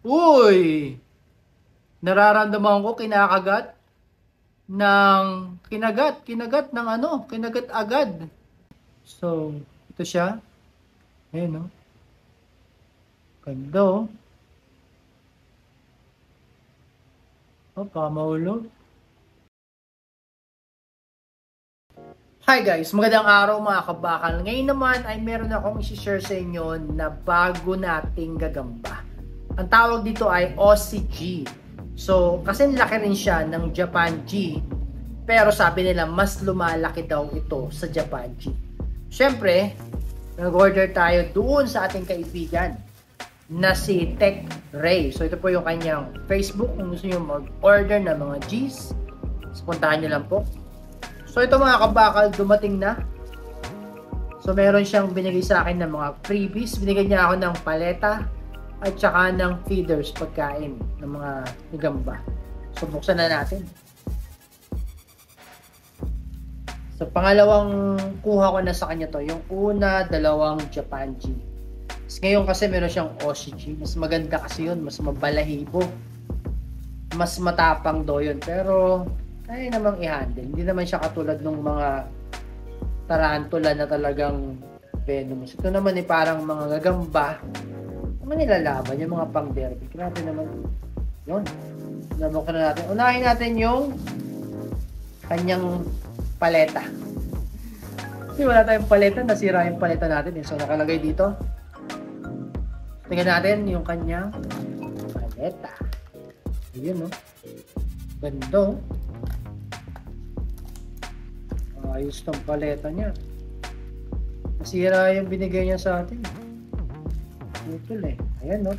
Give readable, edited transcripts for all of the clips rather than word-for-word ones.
Uy! Nararamdaman ko kinagat ng ano, kinagat agad. So, ito siya. Ayan, no? Ganda, oh. Baka mahulog. Hi guys, magandang araw mga kabakal. Ngayon naman ay meron akong isi-share sa inyo na bago nating gagamba. Ang tawag dito ay Aussie G. So, kasi laki rin siya ng Japan G, pero sabi nila mas lumalaki daw ito sa Japan G. Siyempre, nag-order tayo doon sa ating kaibigan na si Tech Ray. So, ito po yung kanyang Facebook. Kung gusto nyo mag-order ng mga Gs, puntahan nyo lang po. So ito mga kabakal, dumating na. So meron siyang binigay sa akin ng mga freebies. Binigyan niya ako ng paleta at saka ng feeders, pagkain ng mga gagamba. So buksan na natin. So pangalawang kuha ko na sa kanya to. Yung una, dalawang Japan G. Ngayon kasi meron siyang Aussie G. Mas maganda kasi yun. Mas mabalahibo. Mas matapang do yun. Pero kaya namang i-handle. Hindi naman siya katulad ng mga tarantula na talagang venomous. Ito naman ay parang mga gagamba. Mga nilalaban, yung mga pang-derby. Grabe naman. Yun. Nabuksan na natin. Unahin natin yung kanyang paleta. Kasi wala tayong paleta. Nasira yung paleta natin. So, nakalagay dito. Tingnan natin yung kanyang paleta. Ayun, no? Ganda, ayos tong paleta niya. Nasira yung binigay niya sa atin. Putol eh. Ayan, no?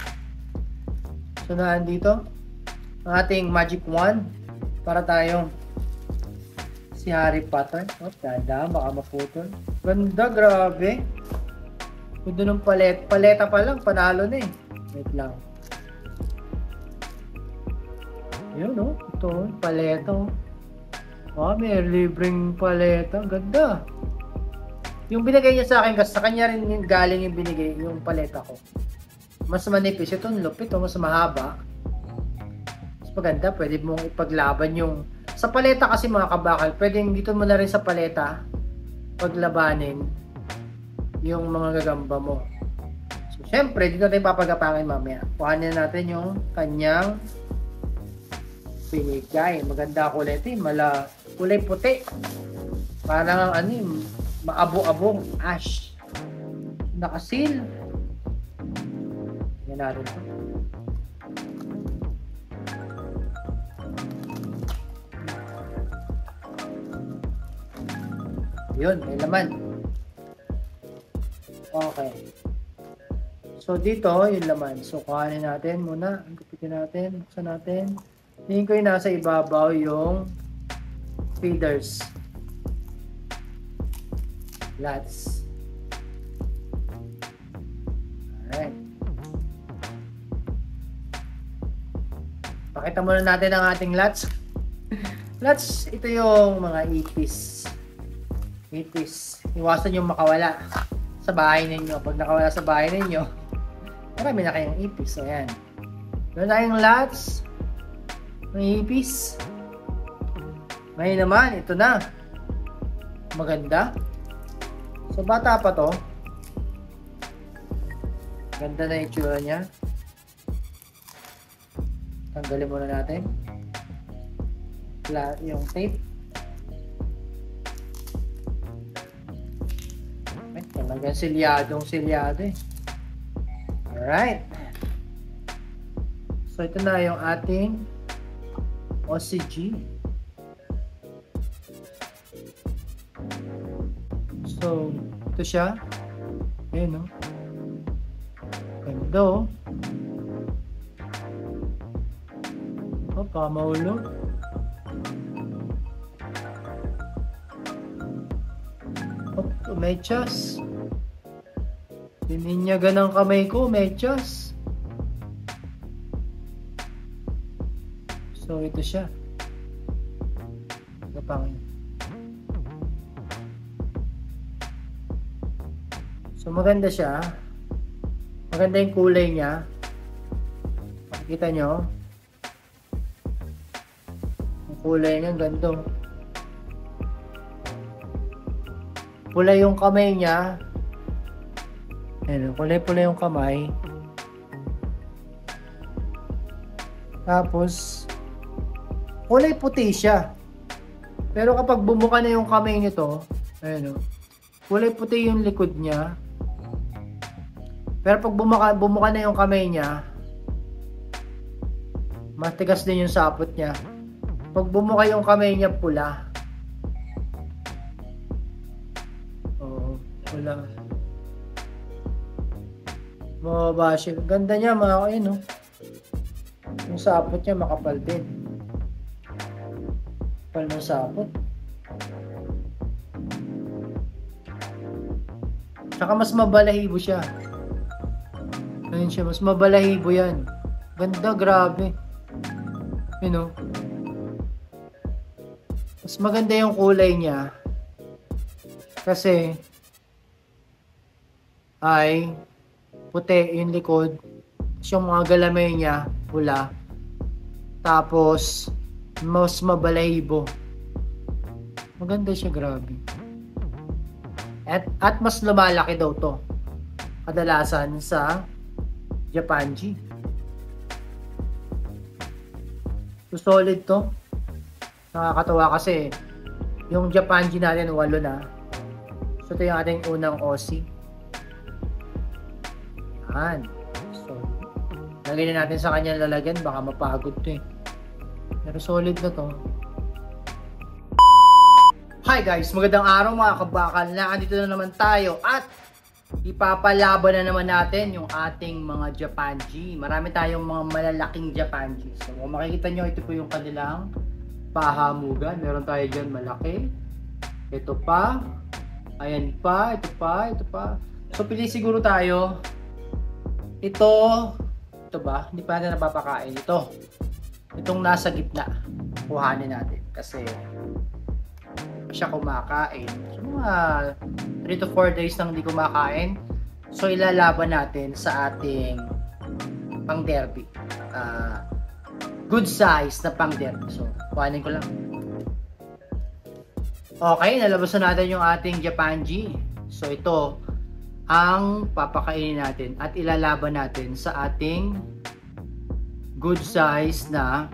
So, dito ang ating magic wand para tayong si Harry Potter. Oh, ganda. Baka maputol. Ganda, grabe. Ganda ng paleta pa lang. Panalo na eh. Wait lang. Yun, no? Ito, paleta, oh. May libreng paleta. Ganda. Yung binigay niya sa akin, kasi sa kanya rin galing yung binigay, yung paleta ko. Mas manipis. Ito, lupit. Mas mahaba. Mas maganda. Pwede mong ipaglaban yung... Sa paleta kasi mga kabakal, pwedeng dito mo na rin sa paleta paglabanin yung mga gagamba mo. So, syempre, dito natin papagapangin mamaya. Kuhanin natin yung kanyang binigay. Maganda kulay ito. Kulay puti. Parang maabo-abong ash. Nakasil. Yan natin ito. Yun, may laman. Okay. So, dito, yung laman. So, kuhanin natin muna. Gupitin natin. Buksan natin. Tingin ko yung nasa ibabaw yung feeders. Lats. Alright. Pakita muna natin ang ating lats. Lats, ito yung mga ipis. Ipis. Iwasan yung makawala sa bahay ninyo. Pag nakawala sa bahay ninyo, marami na kayong ipis. So, ayan. Meron tayong lats. May ipis. May naman, ito na. Maganda. So, bata pa to. Ganda na yung itsura niya. Tanggalin muna natin yung tape. Ay, talagang silyado eh. Alright. So, ito na yung ating Aussie G. So, ito siya. Ayan, no? Ganda, oh. Baka mahulog. Oh, medyas. Dininyagan ang kamay ko, medyas. So, ito siya. Kapangin. So, maganda siya. Maganda yung kulay niya. Kita nyo? Ang kulay niya, ganda. Pula yung kamay niya. Ayan, kulay-pula yung kamay. Tapos, kulay puti siya. Pero kapag bumuka na yung kamay nito, ayan o, kulay puti yung likod niya. Pero pag bumuka na yung kamay niya, matigas din yung sapot niya. Pag bumuka yung kamay niya, pula. Oo, pula. Mababa siya. Ganda niya mga kain, no? Yung sapot niya makapal din. Kapal ng sapot. Tsaka mas mabalahibo siya. Ayun siya, mas mabalahibo yan. Ganda, grabe. You know? Mas maganda yung kulay niya. Kasi ay puti yung likod. Tapos yung mga galamay niya, pula. Tapos, mas mabalahibo. Maganda siya, grabe. At mas lumalaki daw to. Kadalasan sa Japanji. So, solid to. Nakakatawa kasi yung Japanji natin, 8 na. So, ito yung ating unang Aussie. Yan. So, lagyan na natin sa kanya lalagyan. Baka mapagod to eh. Pero solid na to. Hi guys! Magandang araw mga kabakal. Nandito na naman tayo at ipapalaban na naman natin yung ating mga Japanji. Marami tayong mga malalaking Japanji. So, kung makikita nyo, ito po yung kanilang pahamugan. Meron tayo dyan malaki. Ito pa. Ayan pa. Ito pa. Ito pa. So, pili siguro tayo. Ito ba? Hindi pa natin napapakain. Itong nasa gitna. Kuhanin natin. Kasi siya kumakain. So, mga 3 to 4 days nang hindi kumakain. So, ilalaban natin sa ating pang derby. Good size na pang derby. So, kuhanin ko lang. Okay, nalabasan natin yung ating Japanji. So, ito ang papakainin natin at ilalaban natin sa ating good size na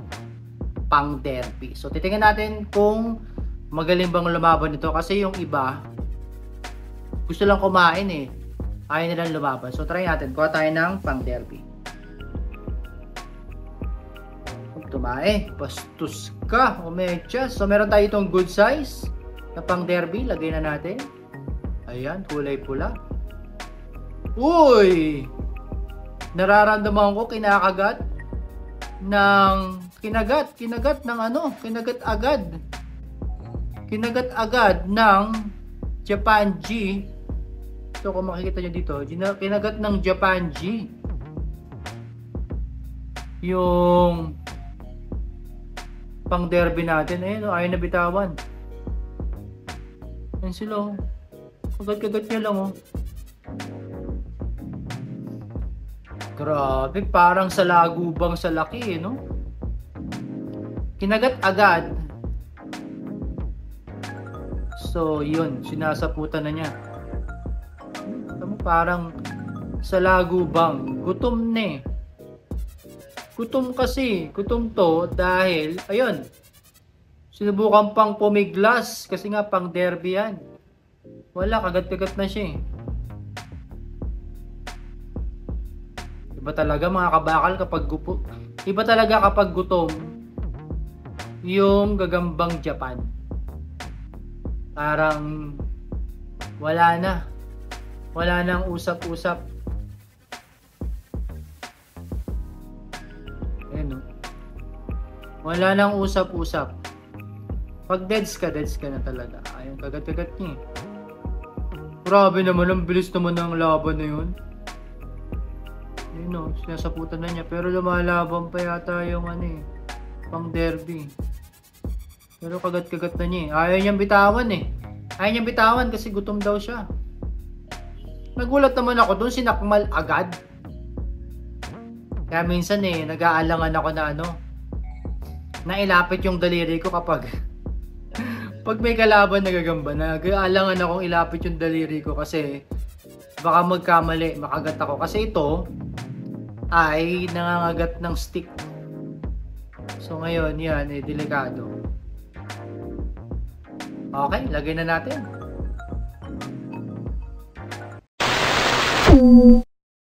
pang derby. So, titingnan natin kung magaling bang lumaban ito kasi yung iba gusto lang kumain eh. Ayaw nilang lumaban. So, try natin. Kuha tayo ng pang derby. Tumae. Bastos ka. O medyas. So, meron tayo itong good size na pang derby. Lagay na natin. Ayan. Kulay pula. Uy! Nararamdaman ko kinagat ng ano? Kinagat agad ng Japanji. So, kung makikita nyo dito, kinagat ng Japanji yung pang derby natin. Ayun, ayaw na bitawan. Ayun sila. Kagat-kagat niya lang, oh. Grabe, parang sa lagubang sa laki, no? Kinagat agad. So, yun. Sinasaputan na niya. Parang sa lagubang. Gutom na eh. Gutom kasi. Gutom to dahil, ayun. Sinubukan pang pumiglas. Kasi nga pang derby yan. Wala, kagat-kagat na siya eh. Iba talaga mga kabakal Iba talaga kapag gutom yung gagambang Japan. Parang wala nang usap-usap. Ayan, no? Wala nang usap-usap. Pag deads ka na talaga. Ayun, kagat-kagat niya. Grabe naman, ang bilis naman ng laban na yun. Ayun, no, sinasaputan na niya. Pero lumalaban pa yata yung pang derby. Pero kagat-kagat na niya. Ayaw niyang bitawan eh. Ayaw niyang bitawan kasi gutom daw siya. Nagulat naman ako doon, sinakmal agad. Kaya minsan nag-aalangan ako na nailapit yung daliri ko kapag pag may kalaban na gagamba, nag-aalangan akong ilapit yung daliri ko kasi baka magkamali, makagat ako. Kasi ito ay nangangagat ng stick. So ngayon, yan, delikado. Okay, lagay na natin.